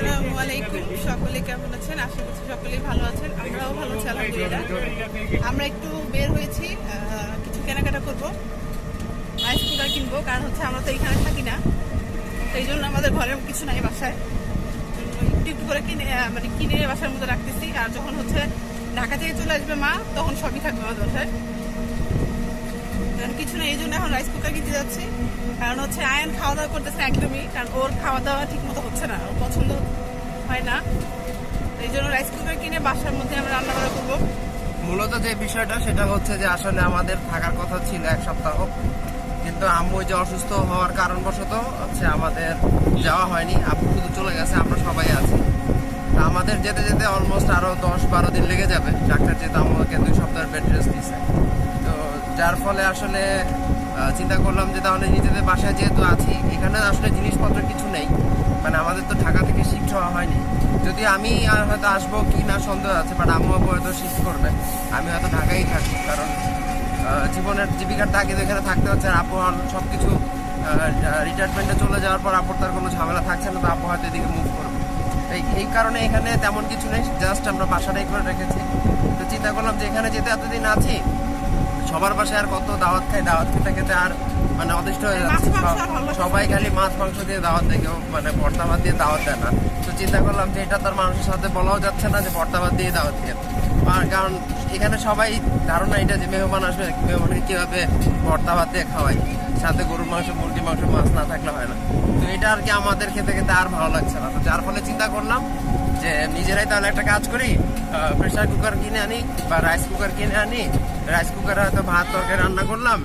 আসসালামু আলাইকুম, সকলে কেমন আছেন? আশা করছি সকলেই ভালো আছেন। আমরাও ভালো আছি আলহামদুলিল্লাহ। আমরা একটু বের হয়েছি, কিছু কেনাকাটা করবো, রাইস কুকার কিনবো। কারণ হচ্ছে আমরা তো এখানে থাকি না, এই জন্য আমাদের ঘরে কিছু নাই বাসায়। একটু একটু করে কিনে বাসার মধ্যে রাখতেছি। আর যখন হচ্ছে ঢাকা থেকে চলে আসবে মা, তখন সবই থাকবে আমাদের বাসায়। কারণ কিছু না, এই জন্য এখন রাইস কুকার কিনতে যাচ্ছি। কারণ হচ্ছে আয়ন খাওয়া দাওয়া করতেছে একদমই, কারণ ওর খাওয়া দাওয়া ঠিক মতো হচ্ছে না, ওর পছন্দ হয় না। এই জন্য রাইস কুকার কিনে বাসার মধ্যে আমরা রান্না বান্না করবো। মূলত যে বিষয়টা সেটা হচ্ছে যে আসলে আমাদের থাকার কথা ছিল 1 সপ্তাহ, কিন্তু আম্মু যে অসুস্থ হওয়ার কারণবশত হচ্ছে আমাদের যাওয়া হয়নি। আব্বু শুধু চলে গেছে, আমরা সবাই আছি। আমাদের যেতে যেতে অলমোস্ট আরো 10-12 দিন লেগে যাবে। ডাক্তার যেহেতু আমাকে 2 সপ্তাহের বেড রেস্ট দিচ্ছে, তো যার ফলে আসলে চিন্তা করলাম যে তাহলে নিজেদের বাসায় যেহেতু আছি, এখানে আসলে জিনিসপত্র কিছু নেই, মানে আমাদের তো ঢাকা থেকে শিফট হওয়া হয়নি। যদি আমি হয়তো আসবো কি না সন্দেহ আছে, বাট আম্মু আব্বু হয়তো শিফট করবে, আমি হয়তো ঢাকাই থাকি। কারণ জীবনের জীবিকার তাগিদ এখানে থাকতে হচ্ছে। আর আপু সব কিছু রিটায়ারমেন্টে চলে যাওয়ার পর আপুর তার কোনো ঝামেলা থাকছে না, তো আপু হয়তো এদিকে মুভ করবে। এই কারণে এখানে তেমন কিছু নেই, জাস্ট আমরা বাসাটাই করে রেখেছি। তো চিন্তা করলাম যে এখানে যেতে এতদিন আছি, সবার বাসায় আর কত দাওয়াত খাই, দাওয়াত খেতে খেতে আর মানে অতিষ্ঠ হয়ে যাচ্ছে। সবাই খালি মাছ মাংস দিয়ে দাওয়াত দেয়, কেউ মানে ভর্তা ভাত দিয়ে দাওয়াত দেয় না। তো চিন্তা করলাম যে এটা তার মানুষের সাথে বলাও যাচ্ছে না যে ভর্তা ভাত দিয়ে দাওয়াত দিয়ে। কারণ এখানে সবাই ধারণা এটা যে মেহমান আসবে, মেহমানকে কিভাবে ভর্তা ভাত দিয়ে খাওয়াই, সাথে গরুর মাংস, মুরগির মাংস, মাছ না থাকলে হয় না। তো এটা আর কি আমাদের খেতে খেতে আর ভালো লাগছে না। তো যার ফলে চিন্তা করলাম যে নিজেরাই তাহলে একটা কাজ করি, প্রেসার কুকার কিনে আনি বা রাইস কুকার কিনে আনি। রাইস কুকারে হয়তো ভাত তরকারি রান্না করলাম,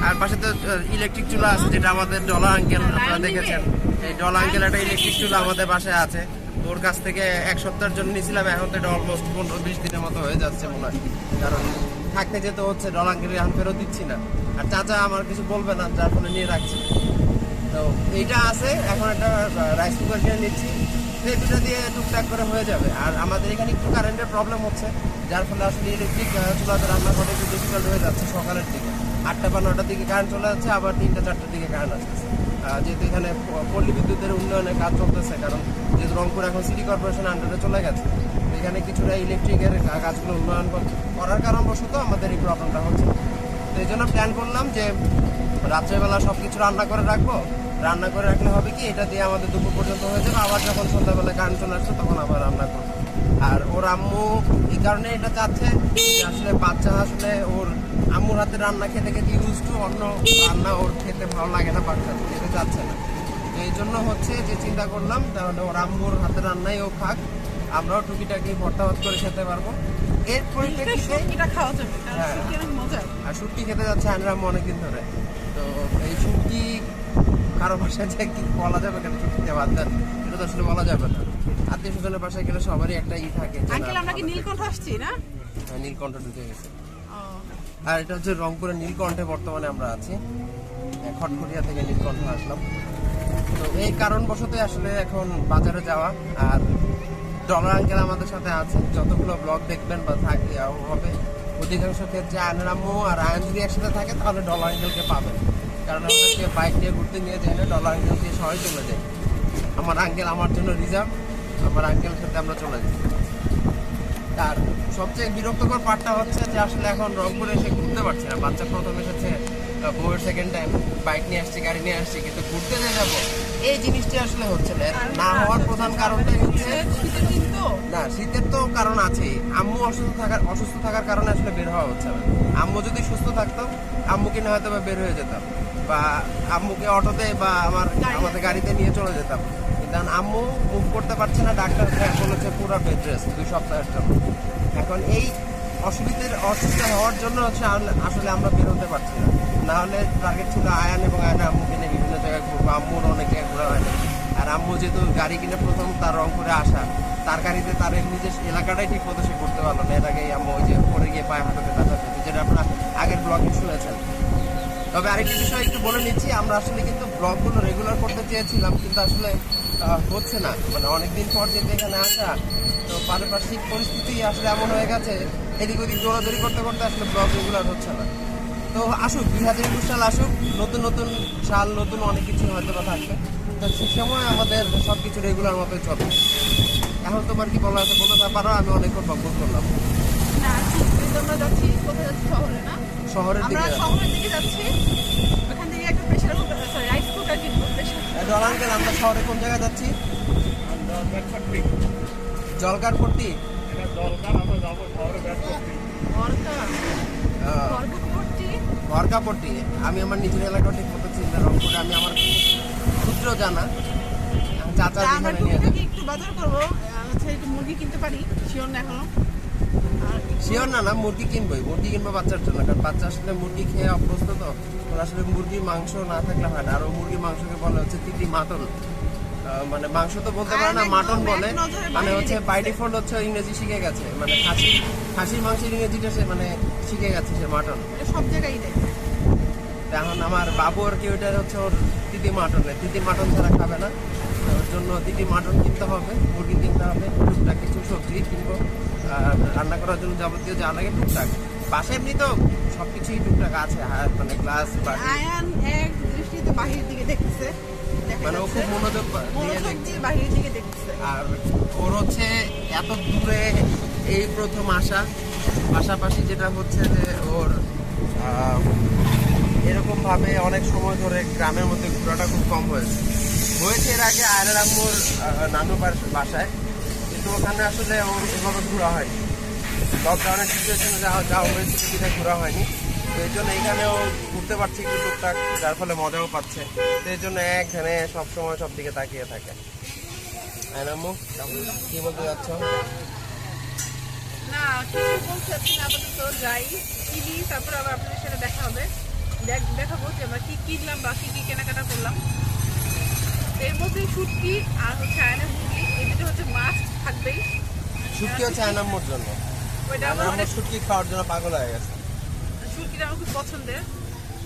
আর পাশে তো ইলেকট্রিক চুলা আছে, যেটা আমাদের ডলা আঙ্কেল আপনারা দেখেছেন। এই ডলা আঙ্কেল একটা ইলেকট্রিক চুলা আমাদের বাসায় আছে। ওর কাছ থেকে 1 সপ্তাহের জন্য নিয়েছিলাম, এখন তো এটা অলমোস্ট 15-20 দিনের মতো হয়ে যাচ্ছে মনে হয়। কারণ থাকতে যেতে হচ্ছে, ডলা আঙ্কেল এখন ফেরত দিচ্ছি না। আর চাচা আমার কিছু বলবে না, যার ফলে নিয়ে রাখছি। তো এইটা আছে, এখন একটা রাইস কুকার কিনে নিচ্ছি, এই দুটো দিয়ে টুকটাক করে হয়ে যাবে। আর আমাদের এখানে একটু কারেন্টের প্রবলেম হচ্ছে, যার ফলে আসলে ইলেকট্রিক চুলাতে রান্না করা একটু ডিফিকাল্ট হয়ে যাচ্ছে। সকালের দিকে 8টা বা 9টার দিকে কারেন্ট চলে যাচ্ছে, আবার 3টা-4টার দিকে কারেন্ট আসতেছে। যেহেতু এখানে পল্লী বিদ্যুতের উন্নয়নের কাজ চলতেছে, কারণ যেহেতু রংপুর এখন সিটি কর্পোরেশন আন্ডারে চলে গেছে, এখানে কিছুটা ইলেকট্রিকের কাজগুলো উন্নয়ন করার কারণবশত আমাদের এই প্রবলেমটা হচ্ছে। তো এই জন্য প্ল্যান করলাম যে রাত্রেবেলা সব কিছু রান্না করে রাখবো। রান্না করে রাখলে হবে কি, এটা দিয়ে আমাদের দুপুর পর্যন্ত হয়ে যাবে। আবার যখন সন্ধ্যাবেলা কারেন্ট চলে আসছে, তখন আবার রান্না করবো। আর ওর আম্মু এই কারণে এটা চাচ্ছে যে আসলে বাচ্চা আসলে ওর আম্মুর হাতে রান্না খেতে খেতে ইউজ টু, অন্য রান্না ওর খেতে ভালো লাগে না, বাচ্চা খেতে চাচ্ছে না। তো এই জন্য হচ্ছে যে চিন্তা করলাম তাহলে ওর আম্মুর হাতে রান্নাই ও খাক, আমরাও টুকিটাকি ভর্তা ভাত করে খেতে পারবো। এর পরিপ্রেক্ষিতে খাওয়া যাবে, আর শুটকি খেতে যাচ্ছে আনরাম অনেকদিন ধরে। তো এই শুটকি কারো বাসায় যে কি বলা যাবে, কেন শুটকিতে বাদ দেন, এটা তো আসলে বলা যাবে না। আত্মীয় স্বজনের বাসায় গেলে সবারই একটা থাকে। আমরা কি নীলকণ্ঠ আসছি না? হ্যাঁ, নীলকণ্ঠ ঢুকে গেছে। আর এটা হচ্ছে রংপুরের নীলকণ্ঠে বর্তমানে আমরা আছি। খটখটিয়া থেকে নীলকণ্ঠ আসলাম। তো এই কারণবশতই আসলে এখন বাজারে যাওয়া। আর ডলার আঙ্কেল আমাদের সাথে আছে, যতগুলো ব্লগ দেখবেন বা থাকে হবে, অধিকাংশ ক্ষেত্রে আয়নের আম্মু আর আয়ন যদি একসাথে থাকে তাহলে ডলার আঙ্কেলকে পাবেন। কারণ আমাদেরকে বাইক নিয়ে ঘুরতে নিয়ে যায় না, ডলার আঙ্কেল দিয়ে সবাই চলে যায়। আমার আঙ্কেল আমার জন্য রিজার্ভ, আমার আঙ্কেলের সাথে আমরা চলে যাই। আর সবচেয়ে বিরক্তকর পার্টটা হচ্ছে যে আসলে এখন রংপুরে এসে ঘুরতে পারছি না। বাচ্চা প্রথম এসেছে, বউয়ের সেকেন্ড টাইম, বাইক নিয়ে আসছি, গাড়ি নিয়ে আসছি, কিন্তু ঘুরতে যে যাবো এই জিনিসটি আসলে হচ্ছে না হওয়ার প্রধান কারণটাই হচ্ছে না, শীতের তো কারণ আছেই। আম্মু অসুস্থ থাকার কারণে আসলে বের হওয়া হচ্ছে না। আম্মু যদি সুস্থ থাকতো, আম্মুকে না হয়তো বের হয়ে যেতাম, বা আম্মুকে অটোতে বা আমাদের গাড়িতে নিয়ে চলে যেতাম। কিন্তু আম্মু মুভ করতে পারছে না, ডাক্তার বলেছে পুরো বেড রেস্ট 2 সপ্তাহের জন্য। এখন এই অসুস্থ হওয়ার জন্য হচ্ছে আসলে আমরা বের হতে পারছি না। না হলে টার্গেট ছিল আয়ান এবং আয়না আম্মুকে নিয়ে বিভিন্ন জায়গায় ঘুরবো। আম্মুর অনেক জায়গায় ঘোরা হয় না। আর আম্মু যেহেতু গাড়ি কিনে প্রথম তার রংপুরে আসা, তার গাড়িতে তার নিজের এলাকাটাই ঠিক মতো সে করতে পারলো না। এর আগেই আম্মু ওই যে পরে গিয়ে পায়ে হাঁটুতে ব্যথা পেয়েছে, যেটা আপনারা আগের ব্লগে শুনেছেন। তবে আরেকটি বিষয় একটু বলে নিচ্ছি, আমরা আসলে কিন্তু ব্লগগুলো রেগুলার করতে চেয়েছিলাম, কিন্তু আসলে হচ্ছে না। মানে অনেকদিন পর যেতে এখানে আসা, তো পারিপার্শ্বিক পরিস্থিতি আসলে এমন হয়ে গেছে, এদিক ওদিক দৌড়াদৌড়ি করতে করতে আসলে ব্লগ রেগুলার হচ্ছে না। তো আসুক 2021 সাল আসুক, নতুন নতুন সাল, নতুন অনেক কিছু হয়তো বা থাকবে। তো সে সময় আমাদের সবকিছু রেগুলার মতো চলে। এখন তোমার কি বলা আছে বলতে পারো, আমি অনেকক্ষণ বকবক করলাম। না ঠিক আমরা যাচ্ছি, কোথায় যাচ্ছি? শহরে না, শহরের আমরা দিকে শহরের দিকে যাচ্ছি। ওখান থেকে একটা pressure cooker, sorry rice cooker কিনবো। ডলার আঙ্কেল, আমরা শহরে কোন জায়গায় যাচ্ছি? জলকারপট্টি। ঘরকাপট্টি। আমি আমার নিজের এলাকা ঠিক মতো চিন্তা রংপুরে আমি আমার ক্ষুদ্র জানা চাচা আমরা যেখানে নিয়ে টুকটাক একটু বাজার করবো, হচ্ছে একটু মুরগি কিনতে পারি, শিওর না এখনো। আর শিওর না, মুরগি কিনবোই, মুরগি কিনবো বাচ্চার জন্য, কারণ বাচ্চা আসলে মুরগি খেয়ে অভ্যস্ত, তো ওর আসলে মুরগির মাংস না থাকলে হয় না। আর মুরগির মাংসকে বলা হচ্ছে তিতি মাটন, মানে মাংস তো বলতে পারে না, মাটন বলে। মানে হচ্ছে বাই ডিফল্ট হচ্ছে ইংরেজি শিখে গেছে, মানে খাসির মাংসের ইংরেজিটা সে মানে শিখে গেছে সে মাটন। এটা সব জায়গায় দেয়। এখন আমার বাবু আর কি ওইটা হচ্ছে ওর তিতি মাটন ছাড়া খাবে না, ওর জন্য তিতি মাটন কিনতে হবে, মুরগি কিনতে হবে, টুকটাক কিছু সবজি কিনবো, আর রান্না করার জন্য যাবতীয় যা লাগে টুকটাক। পাশে এমনি তো সবকিছুই টুকটাক আছে, মানে গ্লাস আয়ান এক দৃষ্টিতে বাহিরের দিকে দেখতেছে, মানে ও খুব মনোযোগ দিয়ে দেখছে বাহিরের দিকে দেখতেছে। আর ওর হচ্ছে এত দূরে এই প্রথম আসা, পাশাপাশি যেটা হচ্ছে যে ওর এরকম ভাবে অনেক সময় ধরে গ্রামের মধ্যে ঘোরাটা খুব কম হয়েছে এর আগে আয়নার আম্মুর নানু বাসায়, কিন্তু ওখানে আসলে ওর এভাবে ঘোরা হয়নি। লকডাউনের সিচুয়েশনে যাওয়া হয়েছে, সেটা ঘোরা হয়নি। তো এই জন্য এইখানেও ঘুরতে পারছি একটু টুকটাক, যার ফলে মজাও পাচ্ছে। তো এই জন্য একখানে সবসময় সব দিকে তাকিয়ে থাকে। আয়নাম্মু কি বলতে যাচ্ছ? না কিছু বলতে চাচ্ছি না, আপাতত যাই কিনি, তারপর আবার আপনাদের সাথে দেখা হবে, দেখাবো যে আমরা কি কিনলাম বা কি কেনাকাটা করলাম। এর মধ্যে শুটকি আর হচ্ছে আয়না মুরগি, এই দুটো হচ্ছে মাছ থাকবেই। শুটকি হচ্ছে আয়নাম্মুর জন্য, ওইটা আমার অনেক, শুটকি খাওয়ার জন্য পাগল হয়ে গেছে। শুটকিটা আমার খুব পছন্দের,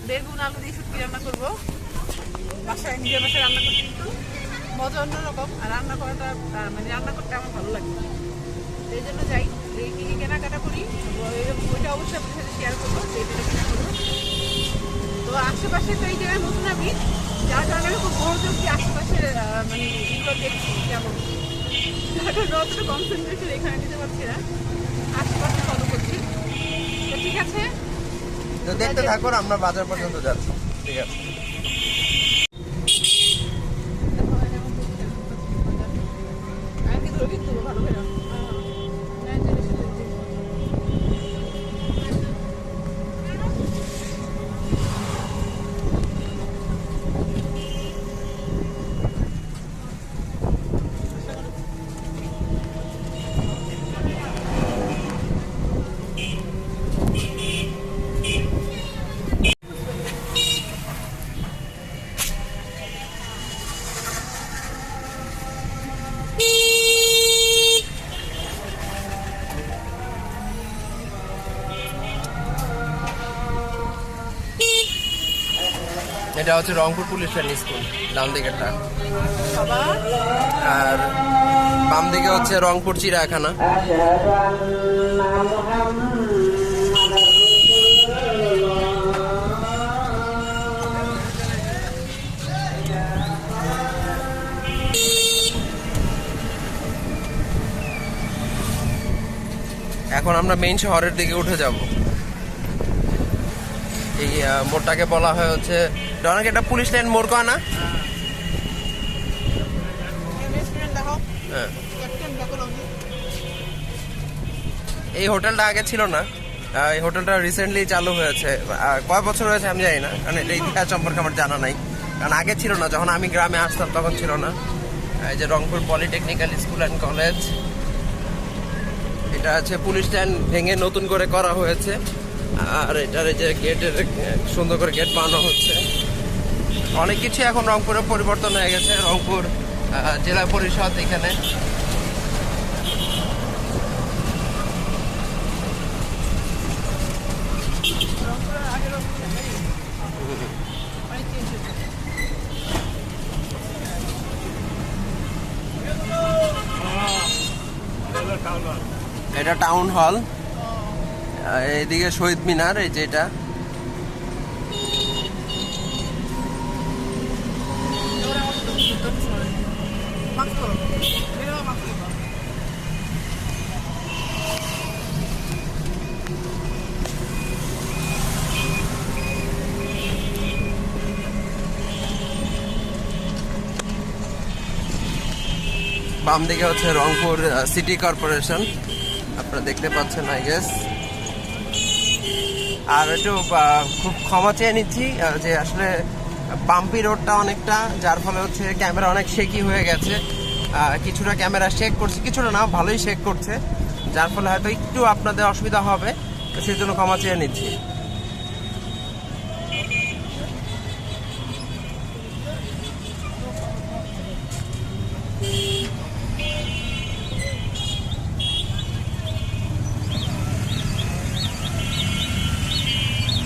বেগুন আলু দিয়ে শুটকি রান্না করবো বাসায়, নিজের বাসায় রান্না করতে কিন্তু মজা অন্যরকম। আর রান্না করাটা মানে রান্না করতে আমার ভালো লাগে, এই জন্য যাই এই কি কেনাকাটা করি, ওইটা অবশ্যই আপনাদের সাথে শেয়ার করবো যে এটা কেনা করবো। তো আশেপাশে তো এই জায়গায় নতুন আমি, যার কারণে আমি খুব মনোযোগ দিয়ে আশেপাশের মানে এগুলো দেখছি কেমন, যার কারণে অতটা কনসেন্ট্রেশন এখানে নিতে পারছি না, আশেপাশে ফলো করছি। তো ঠিক আছে, তো দেখতে থাকুন, আমরা বাজার পর্যন্ত যাচ্ছি। ঠিক আছে। ভালো করে এটা হচ্ছে রংপুর পুলিশ লাইন স্কুল, ডান দিকেরটা, সবার আর বাম দিকে হচ্ছে রংপুর চিড়িয়াখানা। এখন আমরা মেইন শহরের দিকে উঠে যাব। এই মোড়টাকে বলা হয় হচ্ছে অনেক একটা পুলিশ লাইন মোড় কয় না? রেস্টুরেন্ট দেখো, হ্যাঁ। ক্যাপ্টেন ব্যাকলজি। এই হোটেলটা আগে ছিল না, এই হোটেলটা রিসেন্টলি চালু হয়েছে। কয় বছর হয়েছে আমি জানি না, কারণ এটা ইতিহাস সম্পর্কে আমার জানা নাই, কারণ আগে ছিল না, যখন আমি গ্রামে আসতাম তখন ছিল না। এই যে Rangpur polytechnical school and college, এটা আছে পুলিশ লাইন ভেঙে নতুন করে করা হয়েছে। আর এটার এই যে গেটের সুন্দর করে গেট বানানো হচ্ছে। অনেক কিছু এখন রংপুরে পরিবর্তন হয়ে গেছে। রংপুর জেলা পরিষদ এখানে, রংপুরের আগের অনেক চেঞ্জ হয়েছে। এটা টাউন হল, এইদিকে শহীদ মিনার, এই যে এটা মাস্ক করো, বেরো মাস্ক করো। বাম দিকে হচ্ছে রংপুর সিটি কর্পোরেশন, আপনারা দেখতে পাচ্ছেন আই গেস। আর একটু খুব ক্ষমা চেয়ে নিচ্ছি যে আসলে বাম্পি রোডটা অনেকটা, যার ফলে হচ্ছে ক্যামেরা অনেক শেকি হয়ে গেছে। কিছুটা ক্যামেরা শেক করছে, কিছুটা না, ভালোই শেক করছে, যার ফলে হয়তো একটু আপনাদের অসুবিধা হবে, তো সেই জন্য ক্ষমা চেয়ে নিচ্ছি।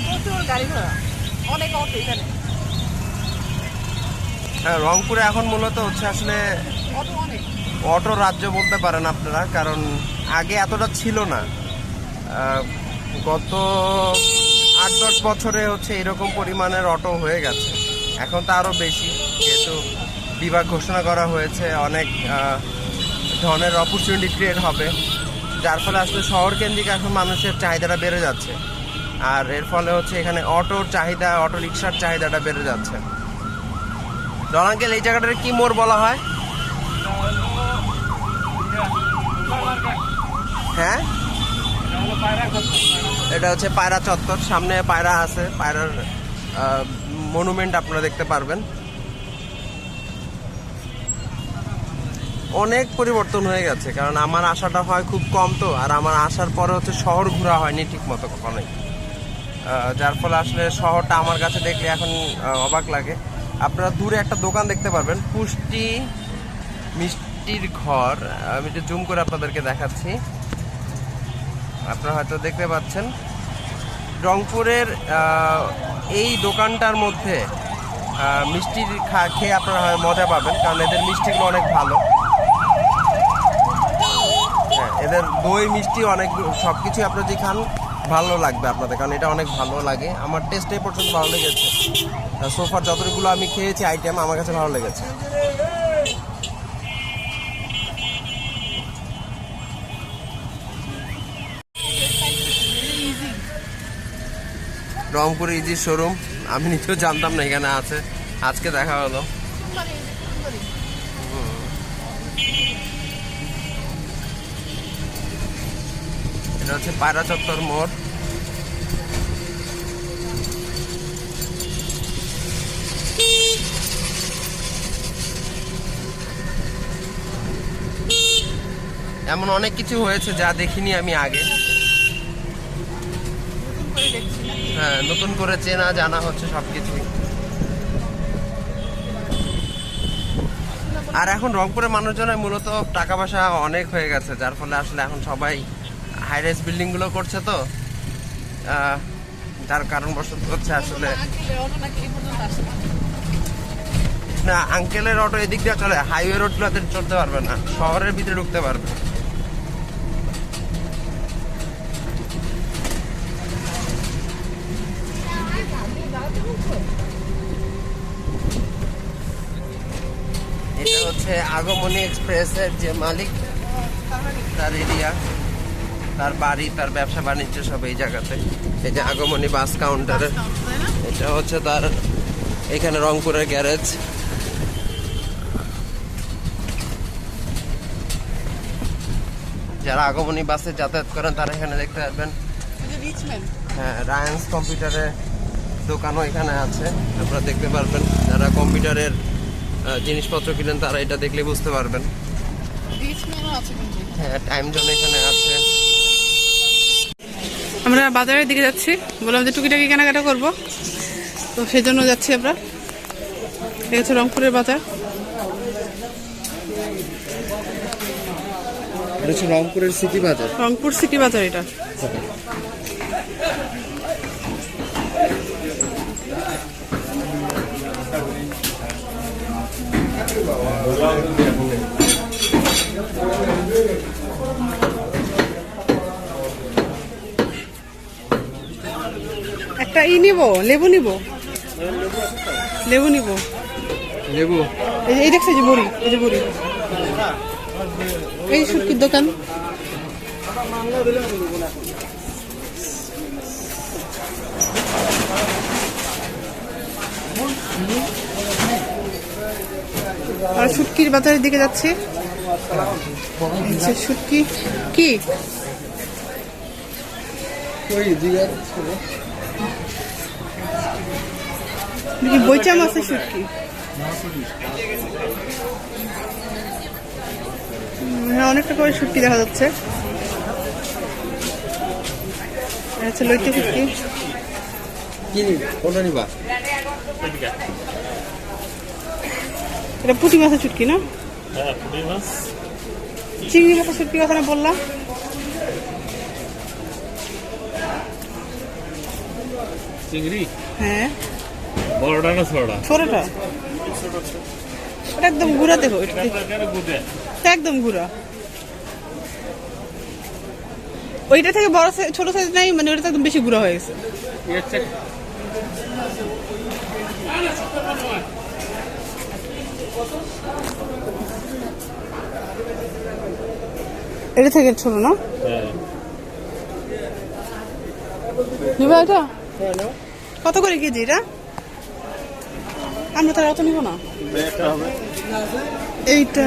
প্রচুর গাড়ি ঘোড়া, অনেক অটো এখানে, হ্যাঁ, রংপুরে এখন মূলত হচ্ছে আসলে অটো অনেক। অটো রাজ্য বলতে পারেন আপনারা, কারণ আগে এতটা ছিল না। গত 8-10 বছরে হচ্ছে এরকম পরিমাণের অটো হয়ে গেছে, এখন তো আরও বেশি, যেহেতু বিভাগ ঘোষণা করা হয়েছে, অনেক ধরনের অপরচুনিটি ক্রিয়েট হবে, যার ফলে আসলে শহর কেন্দ্রিক এখন মানুষের চাহিদাটা বেড়ে যাচ্ছে। আর এর ফলে হচ্ছে এখানে অটোর চাহিদা, অটো রিক্সার চাহিদাটা বেড়ে যাচ্ছে। আঙ্কেল, এই জায়গাটার কি মোড় বলা হয়? হ্যাঁ, এটা হচ্ছে পায়রা চত্বর, সামনে পায়রা আছে, পায়রার মনুমেন্ট আপনারা দেখতে পারবেন। অনেক পরিবর্তন হয়ে গেছে, কারণ আমার আসাটা হয় খুব কম, তো আর আমার আসার পরে হচ্ছে শহর ঘোরা হয়নি ঠিক মতো কখনোই, যার ফলে আসলে শহরটা আমার কাছে দেখলে এখন অবাক লাগে। আপনারা দূরে একটা দোকান দেখতে পারবেন, পুষ্টি মিষ্টির ঘর, আমি একটু জুম করে আপনাদেরকে দেখাচ্ছি, আপনারা হয়তো দেখতে পাচ্ছেন। রংপুরের এই দোকানটার মধ্যে মিষ্টি খেয়ে আপনারা মজা পাবেন, কারণ এদের মিষ্টিগুলো অনেক ভালো। হ্যাঁ, এদের দই মিষ্টি অনেক, সব কিছুই আপনারা যে খান ভালো লাগবে আপনাদের, কারণ এটা অনেক ভালো লাগে। আমার টেস্টে পর্যন্ত ভালো লেগেছে, সোফার যতগুলো আমি খেয়েছি আইটেম আমার কাছে ভালো লেগেছে। রংপুর ইজি শোরুম, আমি নিজেও জানতাম না এখানে আছে, আজকে দেখা হলো। এটা হচ্ছে পায়রা চত্বর মোড়। এমন অনেক কিছু হয়েছে যা দেখিনি আমি আগে, হ্যাঁ, নতুন করে চেনা জানা হচ্ছে সবকিছুই। আর এখন রংপুরের মানুষজনের মূলত টাকা পয়সা অনেক হয়ে গেছে, যার ফলে আসলে এখন সবাই হাই রাইজ বিল্ডিং গুলো করছে, তো যার কারণবশত হচ্ছে আসলে না, আঙ্কেলের অটো এদিক দিয়ে চলে, হাইওয়ে রোড গুলোতে চলতে পারবে না, শহরের ভিতরে ঢুকতে পারবে। এটা হচ্ছে আগমনী এক্সপ্রেসের যে মালিক, তার এরিয়া, তার বাড়ি, তার ব্যবসা বাণিজ্য সব এই জায়গাতে। এই যে আগমনী বাস কাউন্টারে, এটা হচ্ছে তার এখানে রংপুরের গ্যারেজ। যারা আগমনী বাসে যাতায়াত করেন তারা এখানে দেখতে পারবেন। হ্যাঁ, রায়ান্স কম্পিউটারের দোকানও এখানে আছে, আপনারা দেখতে পারবেন। যারা কম্পিউটারের জিনিসপত্র কিনেন তারা এটা দেখলে বুঝতে পারবেন। হ্যাঁ, টাইম জোন এখানে আছে। আমরা বাজারের দিকে যাচ্ছি, বললাম যে টুকিটাকি কেনাকাটা করবো, তো সেই জন্য যাচ্ছি আমরা। ঠিক আছে, রংপুরের বাজার, রংপুরের সিটি বাজার, রংপুর সিটি বাজার এটা। একটা নিব, লেবু নিব, লেবু নিব, লেবু এই দেখছি যে বড়ি, এই যে বড়ি এই শুটকির দোকান। আর শুটকির বাজারের দিকে যাচ্ছি। শুটকি কি বইচা মাছের শুটকি। হ্যাঁ, অনেকটা করে শুটকি দেখা যাচ্ছে। আচ্ছা, লইটে শুটকি এটা পুঁটি মাছের শুটকি না? চিংড়ি মাছের শুটকি কথা না বললাম। চিংড়ি? হ্যাঁ। বড়টা না ছোটটা? ছোটটা। ওটা একদম গুঁড়া দেবো, একদম গুঁড়া। ওইটা থেকে বড় ছোট সাইজ নাই, মানে ওটা একদম বেশি গুঁড়া হয়ে গেছে। এটা থেকে ছোট না? নিবা এটা? কত করে কেজি এটা? আমরা তার অত নিব না। এইটা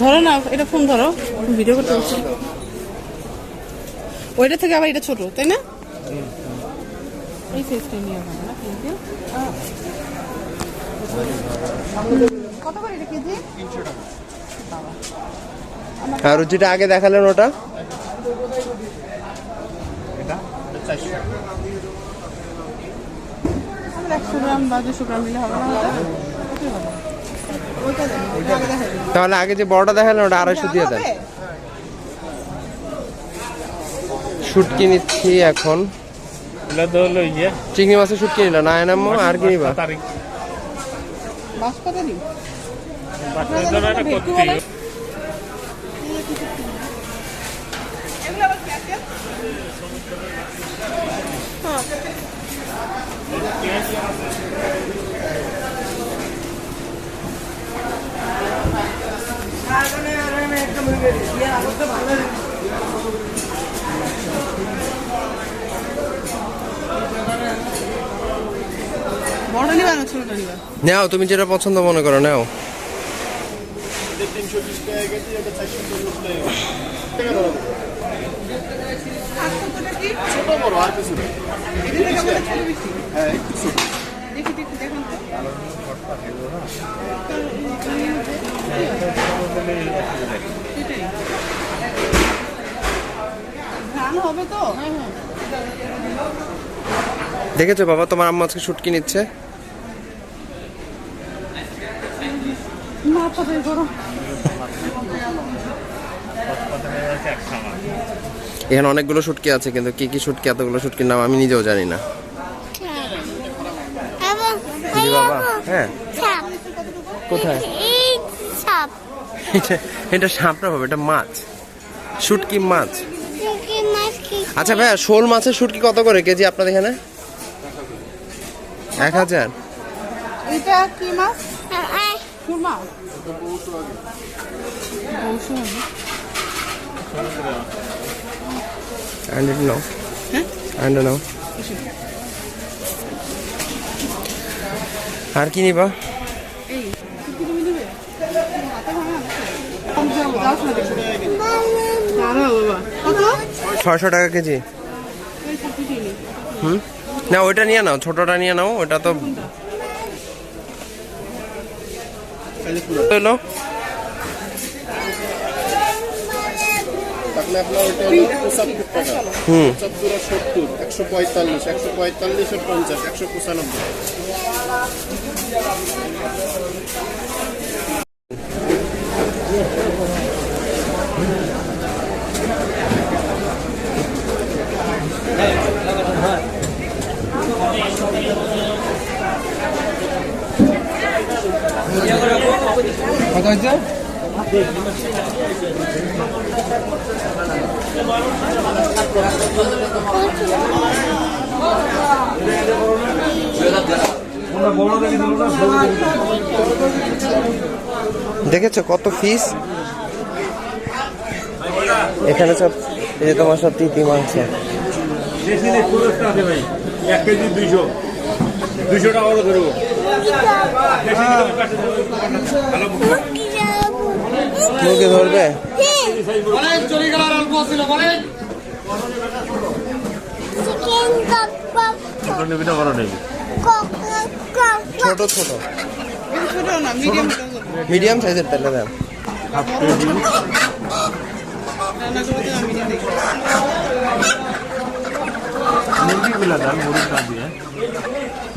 ধরো না, এটা ফোন ধরো, ভিডিও করতে হচ্ছে। ওইটা থেকে আবার এটা ছোট, তাই না? এই সাইজটা নিয়ে হবে না? কত করে এটা কেজি? 300 টাকা। আর যেটা আগে দেখালেন ওটা? এটা 400 100 গ্রাম বা 200 গ্রাম নিলে হবে না? তাহলে আগে যে বড়টা দেখালেন ওটা 250 দিয়ে দেন। শুটকি নিচ্ছি এখন। চিংড়ি মাছের শুটকি নিল না এনামো, আর কি নিবা? বড় নিবা না ছোটটা নিবা? নাও, তুমি যেটা পছন্দ মনে করো নাও। ছোট বড় আর কিছু নেই। হ্যাঁ, একটু ছোট। হবে তো? দেখেছো বাবা, তোমার আম্মা আজকে শুটকি নিচ্ছে। এখানে অনেকগুলো শুটকি আছে, কিন্তু কি কি শুটকি, এতগুলো শুটকির নাম আমি নিজেও জানি না। জি বাবা। হ্যাঁ, কোথায়? এটা সাপ না বাবা, এটা মাছ, শুটকি মাছ। আচ্ছা ভাইয়া, শোল মাছের শুটকি কত করে কেজি আপনাদের এখানে? 1000। এটা কি মাছ? Surma. I don't know. I don't know. আর কি নিবা? কত? 600 টাকা কেজি। না, ওইটা নিয়ে নাও, ছোটটা নিয়ে নাও, ওটা তো হলো। তাহলে আপনার ওইটা হলো 75 টাকা। 75 আর 70, 145, 145 আর 50, 195। কত হয়েছে? দেখেছো কত ফিস? এখানে সব এই যে তোমার সব তিতি মাংস। ভাই 1 কেজি 200 টাকা করে ধরবো। মুরগি ধরবে? ছোট ছোট ছোট না, মিডিয়াম মিডিয়াম সাইজের তাহলে দেন। রান্না করতে আমি দেখি। মুরগিগুলা দাম মুরগি না দিয়ে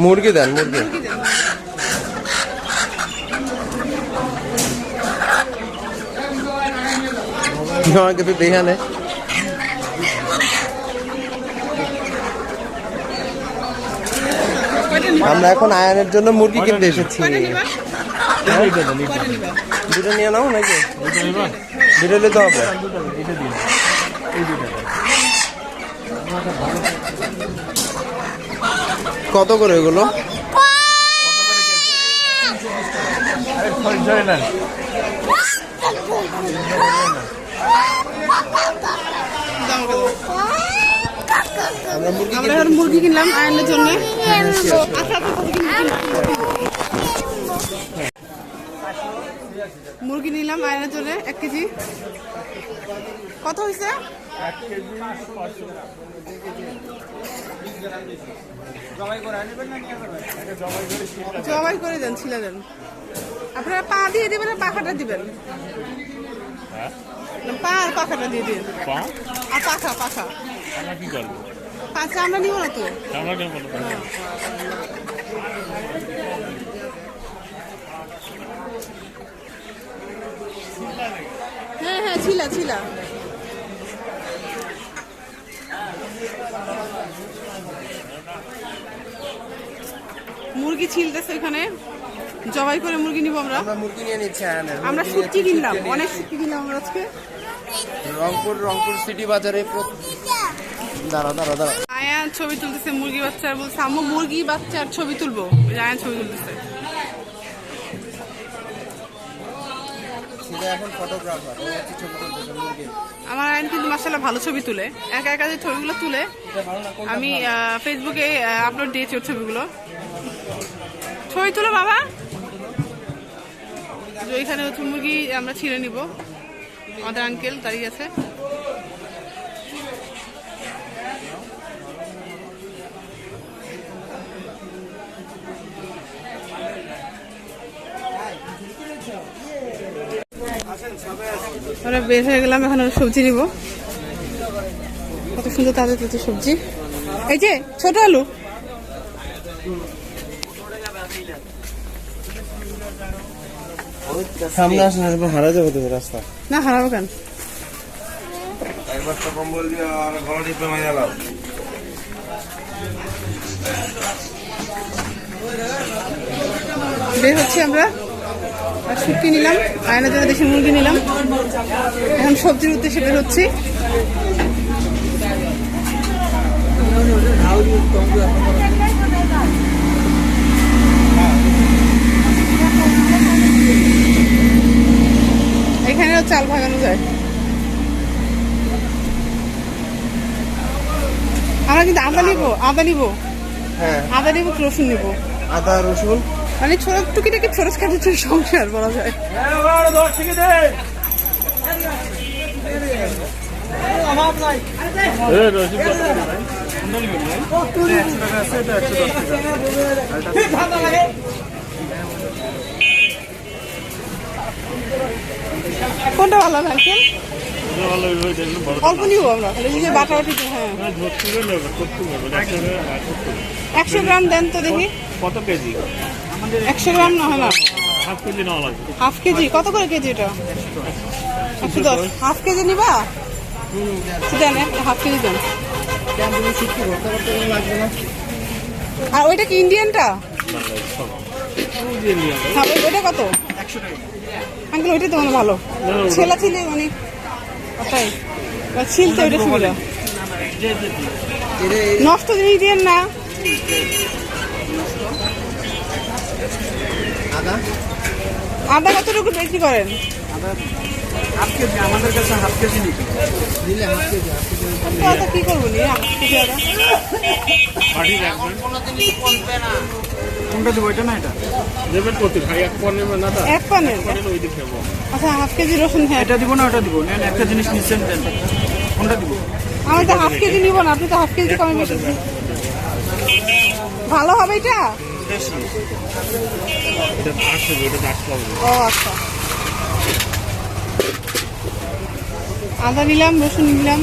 মুরগি দেন, মুরগি। আমাকে তো দেখা নেই। আমরা এখন আয়ানের জন্য মুরগি কিনতে এসেছি। কয়টা নিবা? কয়টা নিবা? দুটো নিয়ে নাও নাকি? দুটো নিতে হবে। কত করে এগুলো? দাম কত? আমরা মুরগি আমরা এখন মুরগি কিনলাম আয়নের জন্য। আচ্ছা আচ্ছা, কত কিনবো? মুরগি নিলাম আয়নের জন্য 1 কেজি। কত হয়েছে? জবাই করে দেন, ছিলে দেন। আপনারা পা দিয়ে দিবেন না পাখাটা দিবেন? না, পা আর পাখাটা দিয়ে দিন। আর পাখা পাখা কি করবো? পাঁচটা আমরা নিব না তো। আমরা কেন বলবো? হ্যাঁ হ্যাঁ, ছিলা ছিলা। মুরগি ছিলতেছে এখানে, জবাই করে মুরগি নিব আমরা। আমরা মুরগি নিয়ে নিচ্ছি আয়ানের। আমরা শুটকি কিনলাম, অনেক শুটকি কিনলাম আমরা আজকে। রংপুর সিটি বাজারে দাঁড়া দাঁড়া দাঁড়া। আয়ান ছবি তুলতেছে মুরগি বাচ্চার, বলছে আম্মু মুরগি বাচ্চার ছবি তুলবো। আয়ান ছবি তুলতেছে। এখন ফটোগ্রাফার, ও হচ্ছে ছবি তুলতেছে মুরগি। আমার আয়ন কিন্তু মাশাআল্লাহ ভালো ছবি তুলে, একা একা যে ছবিগুলো তুলে আমি ফেসবুকে আপলোড দিয়েছি ওর ছবিগুলো। ছবি তুলো বাবা। এখানে হচ্ছে মুরগি আমরা ছিঁড়ে নিব, আমাদের আঙ্কেল দাঁড়িয়ে আছে। আমরা বের হয়ে গেলাম, এখন সবজি নিব। কত সুন্দর তাজা তাজা সবজি। এই যে ছোট আলু, সামনে আসেন, হারা যাবে তো রাস্তা। না হারাবো কেন? একবার তো কম্বল দিয়ে আর গলা টিপে মাইরা লাও। বের হচ্ছি আমরা, শুটকি নিলাম, আয়নার জন্য দেশি মুরগি নিলাম। এখন সবজির উদ্দেশ্যে বের হচ্ছি। এখানেও চাল ভাগানো যায়। আমরা কিন্তু আদা নিব, হ্যাঁ, আদা নিব, রসুন নিব। আদা রসুন মানে ছোট টুকিটাকি ছোট খাটো সংসার বলা যায়। কোনটা ভালো হবে আঙ্কেল? অল্প নিব আমরা, খালি এই যে বাটা বাটি। হ্যাঁ 100 গ্রাম দেন তো দেখি। কত কেজি? 100 গ্রাম না হয় না, হাফ কেজি নেওয়া লাগবে। Half KG. কত করে কেজি এটা? 110। হাফ কেজি নিবা? দেন, হাফ কেজি দেন। আর ওইটা কি ইন্ডিয়ানটা? হ্যাঁ, ওইটা কত? আঙ্কেল ওইটা তো মানে ভালো, ছেলা ছিলে মানে ওটাই ছিলতে ওইটা সুবিধা। নষ্ট জিনিস দিয়েন না। আদা আদা কতটুকু বিক্রি করেন? হাফ কেজি আমাদের কাছে হাফ কেজি নিতে আদা কি করবো নি হাফ কেজি আদা? পাঠিয়ে রাখবেন কোনটা দেবো এটা না এটা দেবেন প্রতি ভাই এক পর নেবেন না এক পানের ওই দিকে খাবো আচ্ছা হাফ কেজি রসুন হ্যাঁ এটা দিব না ওটা দিব নেন একটা জিনিস নিচ্ছেন দেন কোনটা দিব আমি তো হাফ কেজি নিব না আপনি তো হাফ কেজি কমে বেশি ভালো হবে এটা এটা আসবে এটা দাস পাবো ও আচ্ছা আদা নিলাম রসুন নিলাম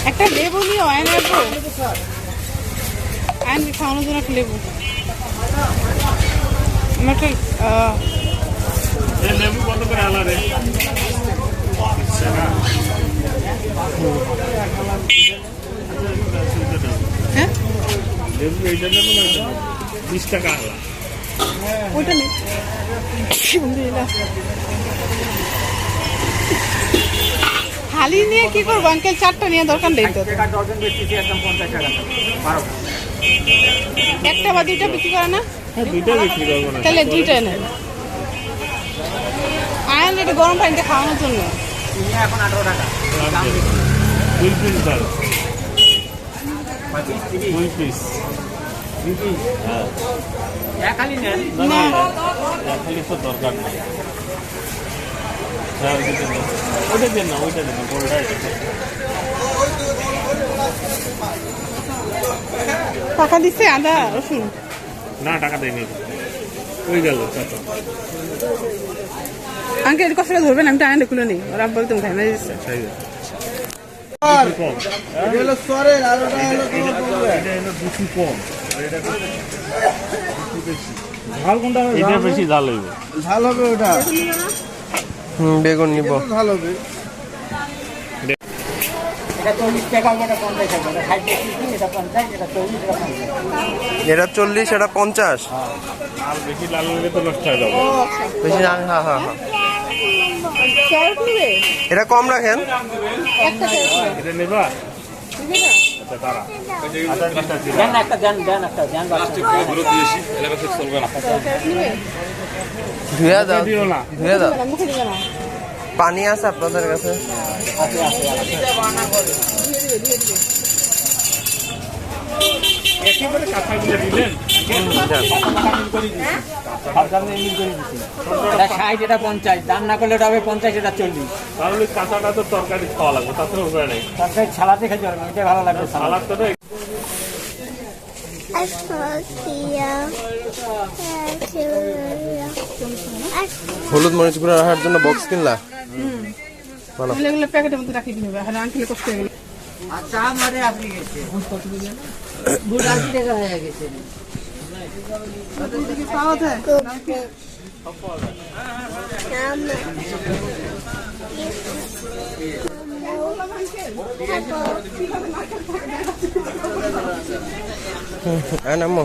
একটা লেবু নিও আয়ন রাখবো আয়নকে খাওয়ানোর জন্য একটা লেবু আমার একটা এই লেবু কত করে আলা রে হ্যাঁ লেবু এইটা নেবো না 20 টাকা আলা ওইটা নেই হালি নিয়ে কি করবো আঙ্কেল চারটা নিয়ে দরকার নেই তো টাকা ডজন বেচতেছি একদম 50 টাকা 12 একটা বা দুইটা বিক্রি করে না হ্যাঁ দুইটা বিক্রি করবো না তাহলে দুইটা নেন আয়ন এটা গরম পানিতে খাওয়ানোর জন্য এখন 18 টাকা দুই পিস দাও দুই পিস এক খালি নেন না খালি তো দরকার নেই হ্যাঁ ওইটা দেন না ওইটা দেন বড়টা টাকা দিচ্ছে আদা রসুন না টাকা দেয়নি ওই গেল চাচা আঙ্কেল কষ্ট করে ধরবেন আমি টাইম খুলে নিই ওরা বলতে ধ্যান দিচ্ছে সেই কম এটা হলো সরের আর ওটা হলো এটা হলো বেশি কম আর এটা বেশি ঝাল কোনটা এটা বেশি ঝাল হইবে ঝাল হবে ওটা বেগুন নিব ঝাল হবে এটা 40 টাকা এটা 50 টাকা এটা 60 এটা 50 এটা 40 এটা 50 এটা 40 এটা 50 আর বেশি লাল হলে তো নষ্ট হয়ে যাবে বেশি না হ্যাঁ হ্যাঁ হ্যাঁ ক্যারেট নিবে এটা কম রাখেন একটা ক্যারেট এটা নেবা নিবে না আচ্ছা তারা আচ্ছা একটা দিন দেন একটা দেন একটা দেন ক্যারেট নিবে ধুয়ে দাও দিও না ধুয়ে দাও না মুখে দিবে না পানি আছে আপনাদের কাছে একেবারে কাঁচাগুলো দিলেন এটা 60 এটা 50 দাম না করলে এটা হবে 50 এটা 40 তাহলে কাঁচাটা তো তরকারি খাওয়া লাগবে তাতে উপায় নেই তরকারি ছালাতে খেতে পারবেন এটা ভালো লাগবে সালাদ তো নেই হলুদ মরিচ গুঁড়ো রাখার জন্য বক্স কিনলা এগুলো প্যাকেটের মধ্যে রাখি দিবে আর আঙ্কেল কষ্ট হয়ে গেল আচ্ছা আমারে আপনি গেছে বুট 80 টাকা হয়ে গেছে পাওয়া যায় নামো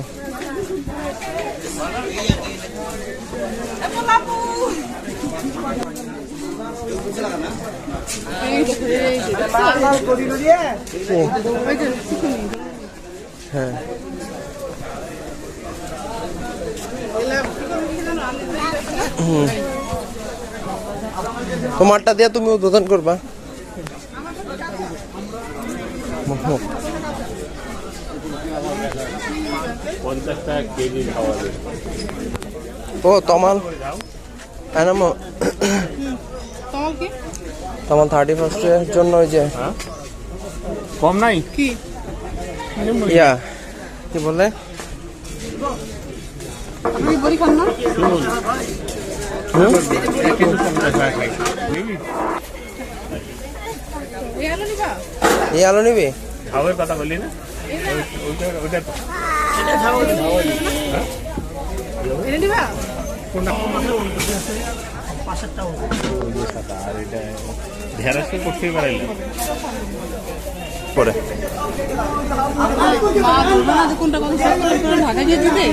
হ্যাঁ তোমারটা দিয়ে তুমি উদ্বোধন করবা 50 টাকা কেজি খাওয়া যাবে ও তমাল নামো তোমার কি তমাল 31st এর জন্য ওই যে কম নাই কি ইয়া কি বলে আমি বড়ি খান না এই আলু নিবা এই আলু নিবি খাওয়ার কথা বলি না ওইটা এটা নিবা আর এটা ঢেঁড়সও করতেই পারাইলে পরে মা বলবো না যে কোনটা কোন ঢাকা দিয়ে দিতে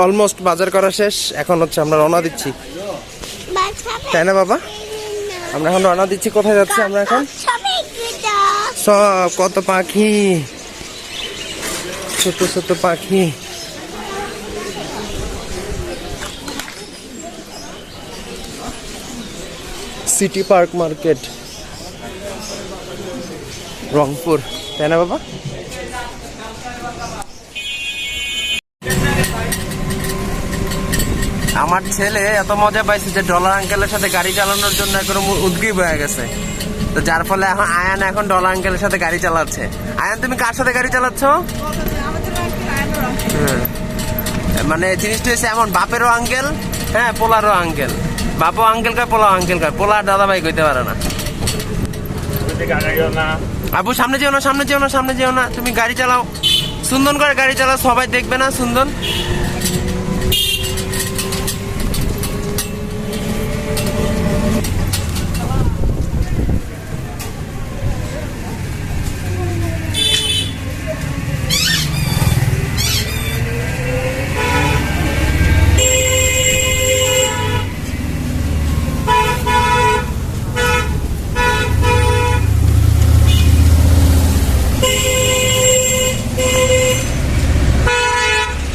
অলমোস্ট বাজার করা শেষ, এখন হচ্ছে আমরা রওনা দিচ্ছি, তাই না বাবা? আমরা এখন রওনা দিচ্ছি। কোথায় যাচ্ছি আমরা এখন? সব কত পাখি, ছোট ছোট পাখি। সিটি পার্ক মার্কেট, রংপুর, তাই না বাবা? আমার ছেলে এত মজা পাইছে যে ডলার আঙ্কেলের সাথে গাড়ি চালানোর জন্য একদম উদ্গ্রীব হয়ে গেছে। তো যার ফলে এখন আয়ান এখন ডলার আঙ্কেলের সাথে গাড়ি চালাচ্ছে। আয়ান, তুমি কার সাথে গাড়ি চালাচ্ছ? মানে জিনিসটা হচ্ছে এমন, বাপেরও আঙ্কেল, হ্যাঁ, পোলারও আঙ্কেল। বাপও আঙ্কেল কয়, পোলাও আঙ্কেল কয়, পোলার দাদা ভাই কইতে পারে না। আবু সামনে যেও না, সামনে যেও না, সামনে যেও না, তুমি গাড়ি চালাও, সুন্দর করে গাড়ি চালাও, সবাই দেখবে না সুন্দর।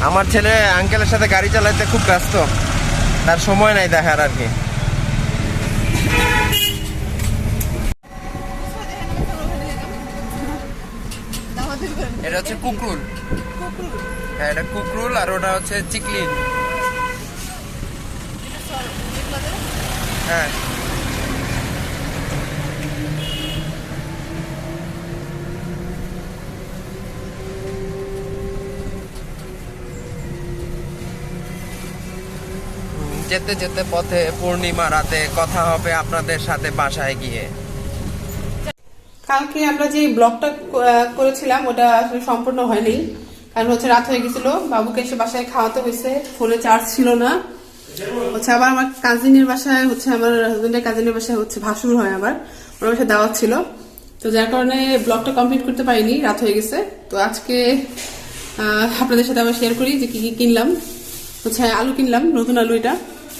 আমার ছেলে আঙ্কেলের সাথে গাড়ি চালাতে খুব ব্যস্ত, তার সময় নাই দেখার আর কি। এটা হচ্ছে কুকরুল, হ্যাঁ এটা কুকরুল, আর ওটা হচ্ছে চিকলিন। হ্যাঁ যেতে যেতে পথে পূর্ণিমা রাতে কথা হবে আপনাদের সাথে বাসায় গিয়ে। কালকে আমরা যে ব্লগটা করেছিলাম ওটা আসলে সম্পূর্ণ হয়নি, কারণ হচ্ছে রাত হয়ে গেছিল, বাবুকে এসে বাসায় খাওয়াতে হয়েছে, ফোনে চার্জ ছিল না। হচ্ছে আবার আমার কাজিনের বাসায় হচ্ছে, আমার হাজবেন্ডের কাজিনের বাসায় হচ্ছে ভাসুর হয়, আবার ওর বাসায় দাওয়াত ছিল, তো যার কারণে ব্লগটা কমপ্লিট করতে পারিনি, রাত হয়ে গেছে। তো আজকে আপনাদের সাথে আবার শেয়ার করি যে কি কি কিনলাম। হচ্ছে আলু কিনলাম, নতুন আলু,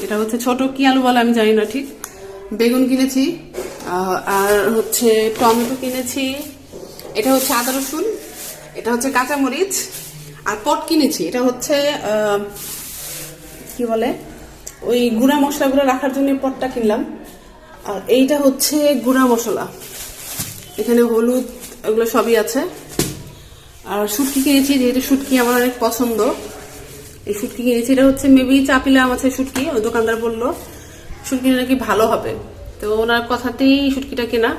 এটা হচ্ছে ছোট কি আলু বলে আমি জানি না ঠিক। বেগুন কিনেছি, আর হচ্ছে টমেটো কিনেছি, এটা হচ্ছে আদা রসুন, এটা হচ্ছে কাঁচামরিচ, আর পট কিনেছি, এটা হচ্ছে কি বলে ওই গুঁড়া মশলাগুলো রাখার জন্য পটটা কিনলাম। আর এইটা হচ্ছে গুঁড়া মশলা, এখানে হলুদ এগুলো সবই আছে। আর শুটকি কিনেছি, যেহেতু শুটকি আমার অনেক পছন্দ, এই শুটকি কিনেছি। এটা হচ্ছে মেবি চাপিলা মাছের শুটকি, ওই দোকানদার বললো শুটকি নাকি ভালো হবে, তো ওনার কথাতেই শুটকিটা কেনা।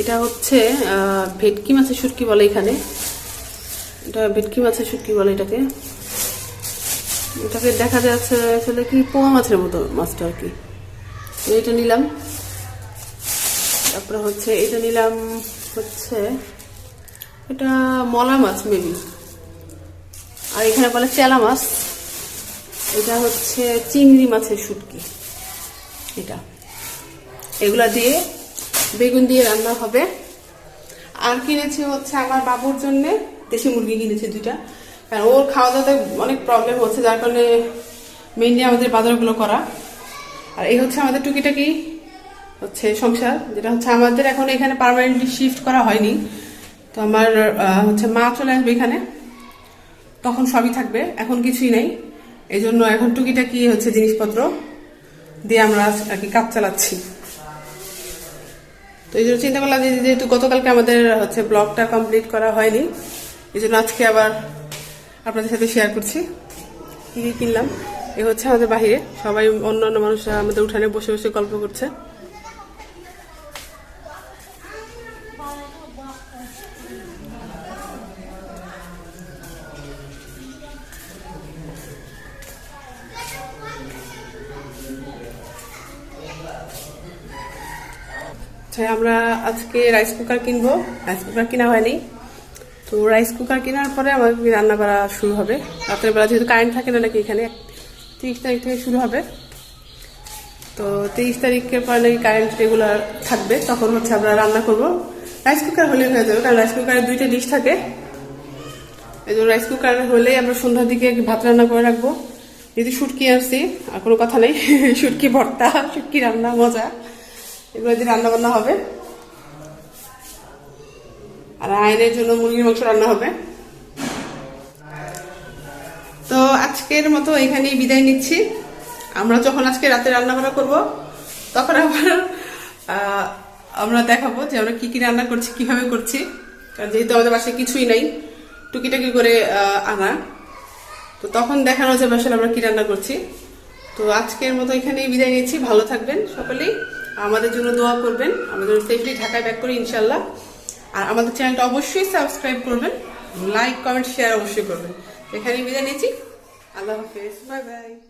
এটা হচ্ছে ভেটকি মাছের শুটকি বলে এখানে, এটা ভেটকি মাছের শুটকি বলে এটাকে। এটাকে দেখা যাচ্ছে আসলে কি পোয়া মাছের মতো মাছটা আর কি। তো এটা নিলাম, তারপরে হচ্ছে এটা নিলাম, হচ্ছে এটা মলা মাছ মেবি, আর এখানে বলে চেলা মাছ। এটা হচ্ছে চিংড়ি মাছের শুটকি, এটা এগুলা দিয়ে বেগুন দিয়ে রান্না হবে। আর কিনেছি হচ্ছে আমার বাবুর জন্য দেশি মুরগি কিনেছি 2টা, কারণ ওর খাওয়া দাওয়াতে অনেক প্রবলেম হচ্ছে, যার কারণে মেইনলি আমাদের বাজারগুলো করা। আর এই হচ্ছে আমাদের টুকিটাকি হচ্ছে সংসার, যেটা হচ্ছে আমাদের এখন এখানে পার্মানেন্টলি শিফট করা হয়নি। তো আমার হচ্ছে মা চলে আসবে এখানে, তখন সবই থাকবে, এখন কিছুই নেই। এই জন্য এখন টুকিটাকি হচ্ছে জিনিসপত্র দিয়ে আমরা আর কি কাজ চালাচ্ছি। তো এই জন্য চিন্তা করলাম যে যেহেতু গতকালকে আমাদের হচ্ছে ব্লগটা কমপ্লিট করা হয়নি, এই জন্য আজকে আবার আপনাদের সাথে শেয়ার করছি কি কি কিনলাম। এ হচ্ছে আমাদের বাহিরে সবাই, অন্যান্য মানুষরা আমাদের উঠানে বসে বসে গল্প করছে। আমরা আজকে রাইস কুকার কিনবো, রাইস কুকার কিনা হয়নি, তো রাইস কুকার কেনার পরে আমার রান্না করা শুরু হবে রাতের বেলা, যেহেতু কারেন্ট থাকে না নাকি এখানে, 30 তারিখ থেকে শুরু হবে। তো তো 23 তারিখের পর নাকি কারেন্ট রেগুলার থাকবে, তখন হচ্ছে আমরা রান্না করব। রাইস কুকার হলে হয়ে যাবে, কারণ রাইস কুকারে 2টা ডিশ থাকে। এই জন্য রাইস কুকার হলেই আমরা সন্ধ্যার দিকে ভাত রান্না করে রাখবো। যদি শুটকি আসছি আর কোনো কথা নেই, শুটকি ভর্তা, শুটকি রান্না মজা, এগুলো দিয়ে রান্না বান্না হবে। আর আয়নের জন্য মুরগির মাংস রান্না হবে। তো আজকের মতো এখানেই বিদায় নিচ্ছি। আমরা যখন আজকে রাতে রান্না বান্না করবো তখন আবার আমরা দেখাবো যে আমরা কি কি রান্না করছি, কিভাবে করছি। কারণ যেহেতু আমাদের বাসায় কিছুই নাই, টুকিটাকি করে আনা, তো তখন দেখানো যাবে আসলে আমরা কি রান্না করছি। তো আজকের মতো এখানেই বিদায় নিচ্ছি। ভালো থাকবেন সকলেই, আমাদের জন্য দোয়া করবেন, আমাদের সেফলি ঢাকায় ব্যাক করি ইনশাল্লাহ। আর আমাদের চ্যানেলটা অবশ্যই সাবস্ক্রাইব করবেন, লাইক কমেন্ট শেয়ার অবশ্যই করবেন। এখানেই বিদায় নিচ্ছি। আল্লাহ হাফেজ, বাই বাই।